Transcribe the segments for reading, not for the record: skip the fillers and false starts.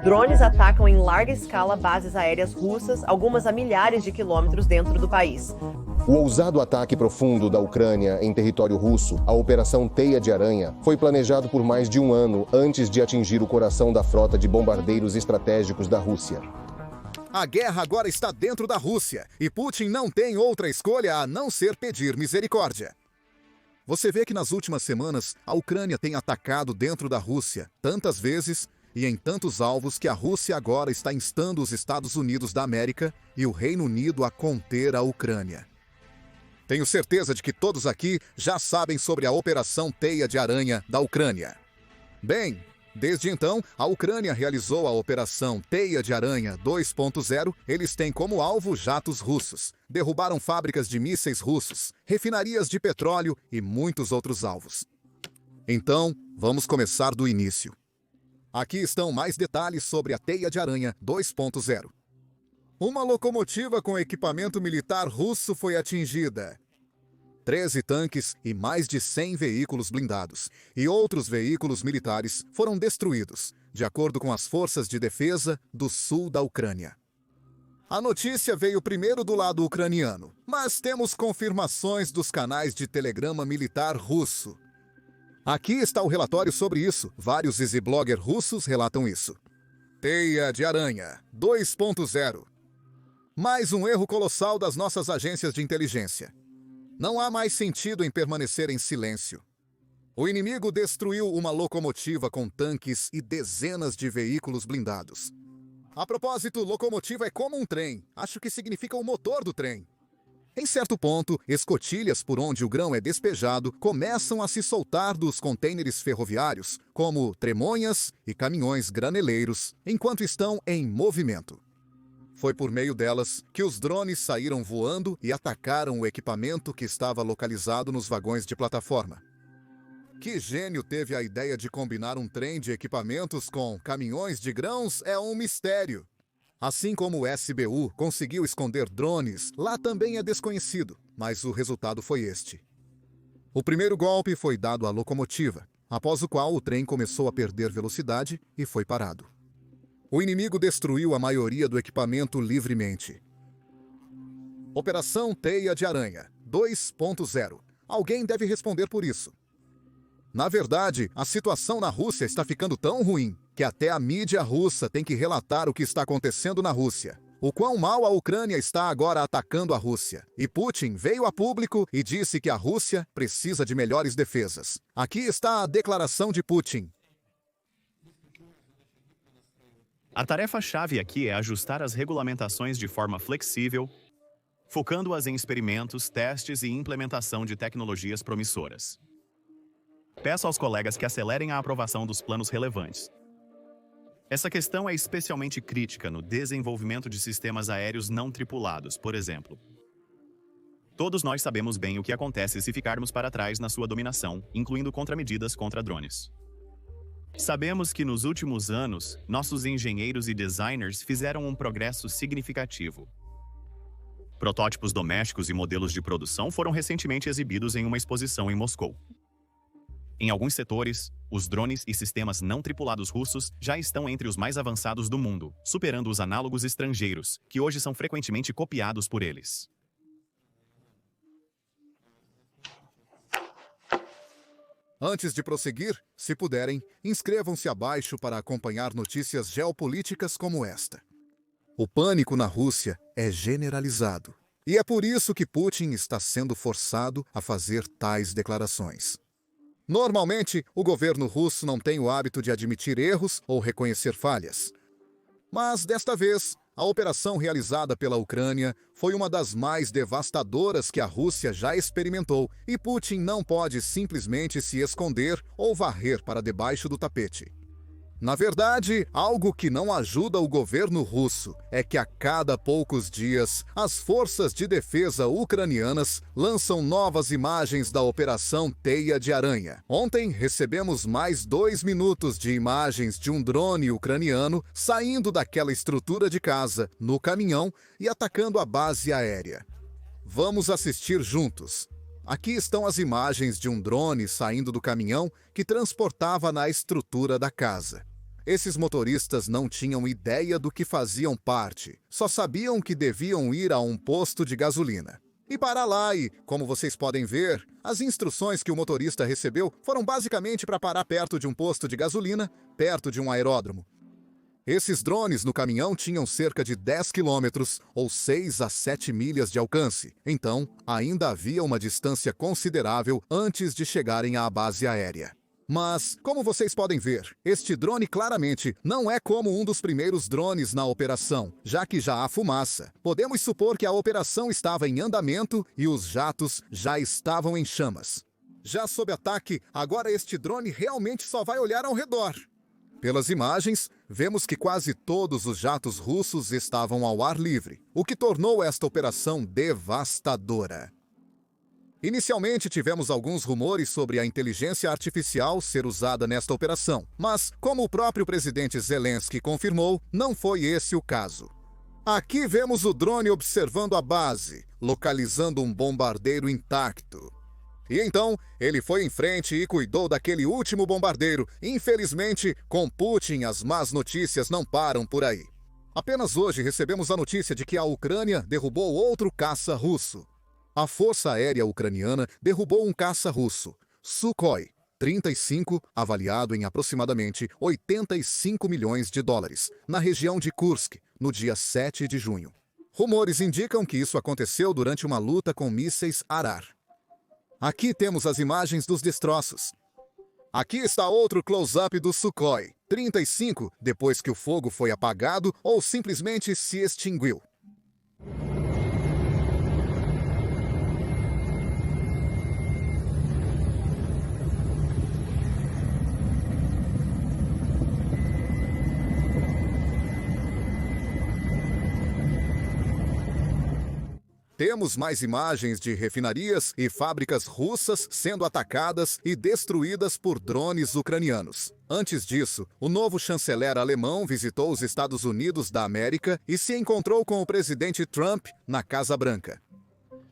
Drones atacam em larga escala bases aéreas russas, algumas a milhares de quilômetros dentro do país. O ousado ataque profundo da Ucrânia em território russo, a Operação Teia de Aranha, foi planejado por mais de um ano antes de atingir o coração da frota de bombardeiros estratégicos da Rússia. A guerra agora está dentro da Rússia e Putin não tem outra escolha a não ser pedir misericórdia. Você vê que nas últimas semanas a Ucrânia tem atacado dentro da Rússia tantas vezes e em tantos alvos que a Rússia agora está instando os Estados Unidos da América e o Reino Unido a conter a Ucrânia. Tenho certeza de que todos aqui já sabem sobre a Operação Teia de Aranha da Ucrânia. Bem, desde então, a Ucrânia realizou a Operação Teia de Aranha 2.0. Eles têm como alvo jatos russos, derrubaram fábricas de mísseis russos, refinarias de petróleo e muitos outros alvos. Então, vamos começar do início. Aqui estão mais detalhes sobre a Teia de Aranha 2.0. Uma locomotiva com equipamento militar russo foi atingida. 13 tanques e mais de 100 veículos blindados e outros veículos militares foram destruídos, de acordo com as forças de defesa do sul da Ucrânia. A notícia veio primeiro do lado ucraniano, mas temos confirmações dos canais de telegrama militar russo. Aqui está o relatório sobre isso. Vários easy-bloggers russos relatam isso. Teia de Aranha 2.0. Mais um erro colossal das nossas agências de inteligência. Não há mais sentido em permanecer em silêncio. O inimigo destruiu uma locomotiva com tanques e dezenas de veículos blindados. A propósito, locomotiva é como um trem. Acho que significa o motor do trem. Em certo ponto, escotilhas por onde o grão é despejado começam a se soltar dos contêineres ferroviários, como tremonhas e caminhões graneleiros, enquanto estão em movimento. Foi por meio delas que os drones saíram voando e atacaram o equipamento que estava localizado nos vagões de plataforma. Que gênio teve a ideia de combinar um trem de equipamentos com caminhões de grãos é um mistério. Assim como o SBU conseguiu esconder drones, lá também é desconhecido, mas o resultado foi este. O primeiro golpe foi dado à locomotiva, após o qual o trem começou a perder velocidade e foi parado. O inimigo destruiu a maioria do equipamento livremente. Operação Teia de Aranha 2.0. Alguém deve responder por isso. Na verdade, a situação na Rússia está ficando tão ruim que até a mídia russa tem que relatar o que está acontecendo na Rússia. O quão mal a Ucrânia está agora atacando a Rússia. E Putin veio a público e disse que a Rússia precisa de melhores defesas. Aqui está a declaração de Putin. A tarefa-chave aqui é ajustar as regulamentações de forma flexível, focando-as em experimentos, testes e implementação de tecnologias promissoras. Peço aos colegas que acelerem a aprovação dos planos relevantes. Essa questão é especialmente crítica no desenvolvimento de sistemas aéreos não tripulados, por exemplo. Todos nós sabemos bem o que acontece se ficarmos para trás na sua dominação, incluindo contramedidas contra drones. Sabemos que nos últimos anos, nossos engenheiros e designers fizeram um progresso significativo. Protótipos domésticos e modelos de produção foram recentemente exibidos em uma exposição em Moscou. Em alguns setores, os drones e sistemas não tripulados russos já estão entre os mais avançados do mundo, superando os análogos estrangeiros, que hoje são frequentemente copiados por eles. Antes de prosseguir, se puderem, inscrevam-se abaixo para acompanhar notícias geopolíticas como esta. O pânico na Rússia é generalizado, e é por isso que Putin está sendo forçado a fazer tais declarações. Normalmente, o governo russo não tem o hábito de admitir erros ou reconhecer falhas. Mas, desta vez, a operação realizada pela Ucrânia foi uma das mais devastadoras que a Rússia já experimentou e Putin não pode simplesmente se esconder ou varrer para debaixo do tapete. Na verdade, algo que não ajuda o governo russo é que a cada poucos dias, as forças de defesa ucranianas lançam novas imagens da Operação Teia de Aranha. Ontem, recebemos mais 2 minutos de imagens de um drone ucraniano saindo daquela estrutura de casa, no caminhão, e atacando a base aérea. Vamos assistir juntos. Aqui estão as imagens de um drone saindo do caminhão que transportava na estrutura da casa. esses motoristas não tinham ideia do que faziam parte, só sabiam que deviam ir a um posto de gasolina. E parar lá e, como vocês podem ver, as instruções que o motorista recebeu foram basicamente para parar perto de um posto de gasolina, perto de um aeródromo. Esses drones no caminhão tinham cerca de 10 quilômetros ou 6 a 7 milhas de alcance, então ainda havia uma distância considerável antes de chegarem à base aérea. Mas, como vocês podem ver, este drone claramente não é como um dos primeiros drones na operação, já que já há fumaça. Podemos supor que a operação estava em andamento e os jatos já estavam em chamas. Já sob ataque, agora este drone realmente só vai olhar ao redor. Pelas imagens, vemos que quase todos os jatos russos estavam ao ar livre, o que tornou esta operação devastadora. Inicialmente tivemos alguns rumores sobre a inteligência artificial ser usada nesta operação, mas, como o próprio presidente Zelensky confirmou, não foi esse o caso. Aqui vemos o drone observando a base, localizando um bombardeiro intacto. E então, ele foi em frente e cuidou daquele último bombardeiro. Infelizmente, com Putin, as más notícias não param por aí. Apenas hoje recebemos a notícia de que a Ucrânia derrubou outro caça russo. A Força Aérea Ucraniana derrubou um caça russo, Sukhoi 35, avaliado em aproximadamente 85 milhões de dólares, na região de Kursk, no dia 7 de junho. Rumores indicam que isso aconteceu durante uma luta com mísseis Arar. Aqui temos as imagens dos destroços. Aqui está outro close-up do Sukhoi 35, depois que o fogo foi apagado ou simplesmente se extinguiu. Temos mais imagens de refinarias e fábricas russas sendo atacadas e destruídas por drones ucranianos. Antes disso, o novo chanceler alemão visitou os Estados Unidos da América e se encontrou com o presidente Trump na Casa Branca.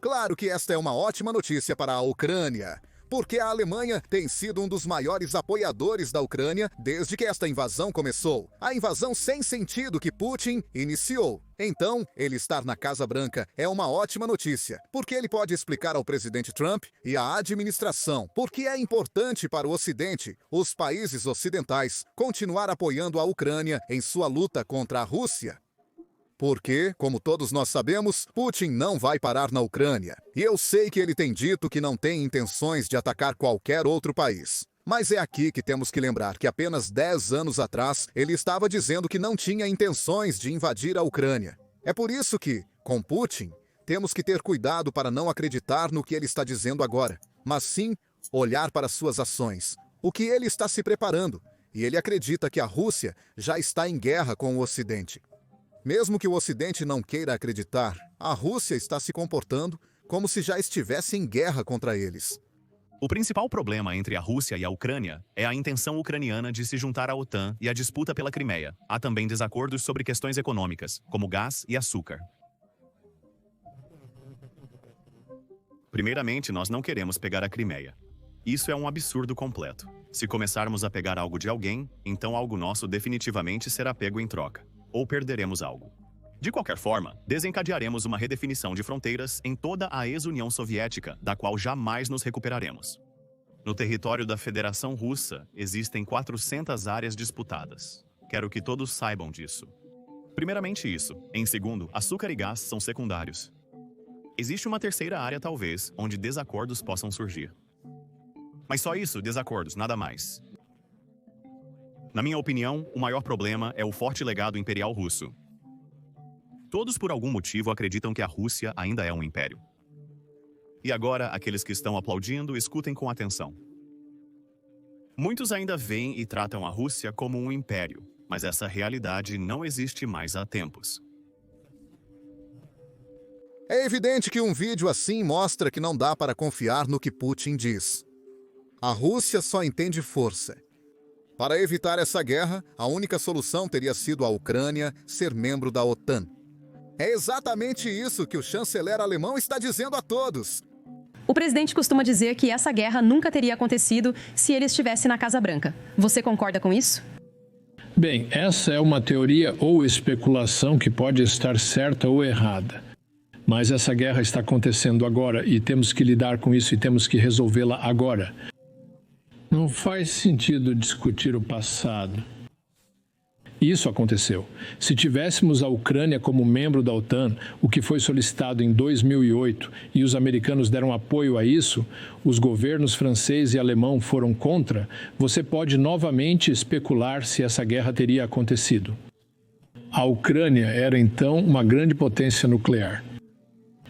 Claro que esta é uma ótima notícia para a Ucrânia, porque a Alemanha tem sido um dos maiores apoiadores da Ucrânia desde que esta invasão começou. A invasão sem sentido que Putin iniciou. Então, ele estar na Casa Branca é uma ótima notícia, porque ele pode explicar ao presidente Trump e à administração por que é importante para o Ocidente, os países ocidentais, continuar apoiando a Ucrânia em sua luta contra a Rússia. Porque, como todos nós sabemos, Putin não vai parar na Ucrânia. E eu sei que ele tem dito que não tem intenções de atacar qualquer outro país. Mas é aqui que temos que lembrar que apenas 10 anos atrás ele estava dizendo que não tinha intenções de invadir a Ucrânia. É por isso que, com Putin, temos que ter cuidado para não acreditar no que ele está dizendo agora, mas sim olhar para suas ações, o que ele está se preparando. E ele acredita que a Rússia já está em guerra com o Ocidente. Mesmo que o Ocidente não queira acreditar, a Rússia está se comportando como se já estivesse em guerra contra eles. O principal problema entre a Rússia e a Ucrânia é a intenção ucraniana de se juntar à OTAN e a disputa pela Crimeia. Há também desacordos sobre questões econômicas, como gás e açúcar. Primeiramente, nós não queremos pegar a Crimeia. Isso é um absurdo completo. Se começarmos a pegar algo de alguém, então algo nosso definitivamente será pego em troca. Ou perderemos algo. De qualquer forma, desencadearemos uma redefinição de fronteiras em toda a ex-União Soviética, da qual jamais nos recuperaremos. No território da Federação Russa, existem 400 áreas disputadas. Quero que todos saibam disso. Primeiramente isso. Em segundo, açúcar e gás são secundários. Existe uma terceira área, talvez, onde desacordos possam surgir. Mas só isso, desacordos, nada mais. Na minha opinião, o maior problema é o forte legado imperial russo. Todos, por algum motivo, acreditam que a Rússia ainda é um império. E agora, aqueles que estão aplaudindo, escutem com atenção. Muitos ainda veem e tratam a Rússia como um império, mas essa realidade não existe mais há tempos. É evidente que um vídeo assim mostra que não dá para confiar no que Putin diz. A Rússia só entende força. Para evitar essa guerra, a única solução teria sido a Ucrânia ser membro da OTAN. É exatamente isso que o chanceler alemão está dizendo a todos. O presidente costuma dizer que essa guerra nunca teria acontecido se ele estivesse na Casa Branca. Você concorda com isso? Bem, essa é uma teoria ou especulação que pode estar certa ou errada. Mas essa guerra está acontecendo agora e temos que lidar com isso e temos que resolvê-la agora. Não faz sentido discutir o passado. Isso aconteceu. Se tivéssemos a Ucrânia como membro da OTAN, o que foi solicitado em 2008, e os americanos deram apoio a isso, os governos francês e alemão foram contra, você pode novamente especular se essa guerra teria acontecido. A Ucrânia era então uma grande potência nuclear.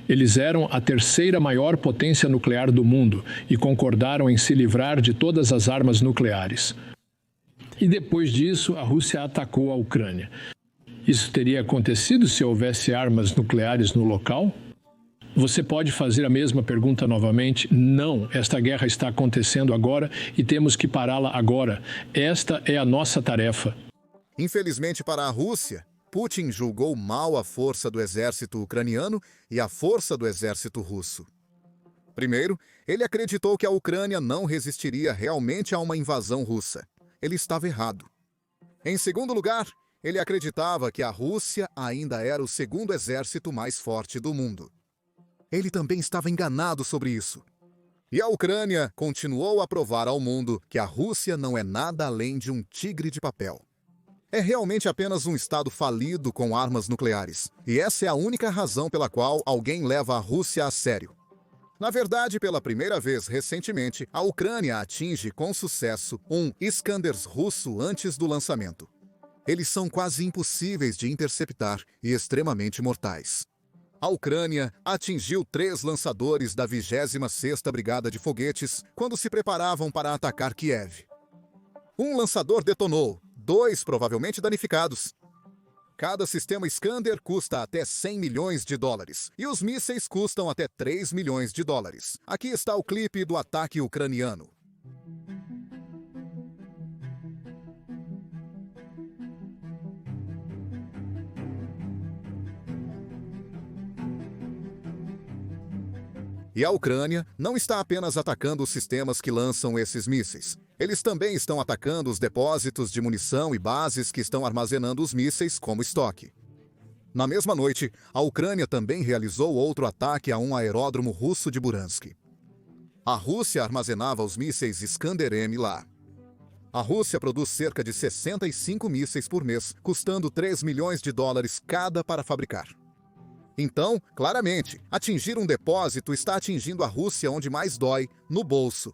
Eles eram a terceira maior potência nuclear do mundo e concordaram em se livrar de todas as armas nucleares. E depois disso, a Rússia atacou a Ucrânia. Isso teria acontecido se houvesse armas nucleares no local? Você pode fazer a mesma pergunta novamente? Não, esta guerra está acontecendo agora e temos que pará-la agora. Esta é a nossa tarefa. Infelizmente para a Rússia, Putin julgou mal a força do exército ucraniano e a força do exército russo. Primeiro, ele acreditou que a Ucrânia não resistiria realmente a uma invasão russa. Ele estava errado. Em segundo lugar, ele acreditava que a Rússia ainda era o segundo exército mais forte do mundo. Ele também estava enganado sobre isso. E a Ucrânia continuou a provar ao mundo que a Rússia não é nada além de um tigre de papel. É realmente apenas um estado falido com armas nucleares. E essa é a única razão pela qual alguém leva a Rússia a sério. Na verdade, pela primeira vez recentemente, a Ucrânia atinge com sucesso um Iskanders russo antes do lançamento. Eles são quase impossíveis de interceptar e extremamente mortais. A Ucrânia atingiu 3 lançadores da 26ª Brigada de Foguetes quando se preparavam para atacar Kiev. Um lançador detonou, 2 provavelmente danificados. Cada sistema Iskander custa até 100 milhões de dólares e os mísseis custam até 3 milhões de dólares. Aqui está o clipe do ataque ucraniano. E a Ucrânia não está apenas atacando os sistemas que lançam esses mísseis. Eles também estão atacando os depósitos de munição e bases que estão armazenando os mísseis como estoque. Na mesma noite, a Ucrânia também realizou outro ataque a um aeródromo russo de Buransky. A Rússia armazenava os mísseis Iskander-M lá. A Rússia produz cerca de 65 mísseis por mês, custando 3 milhões de dólares cada para fabricar. Então, claramente, atingir um depósito está atingindo a Rússia onde mais dói, no bolso.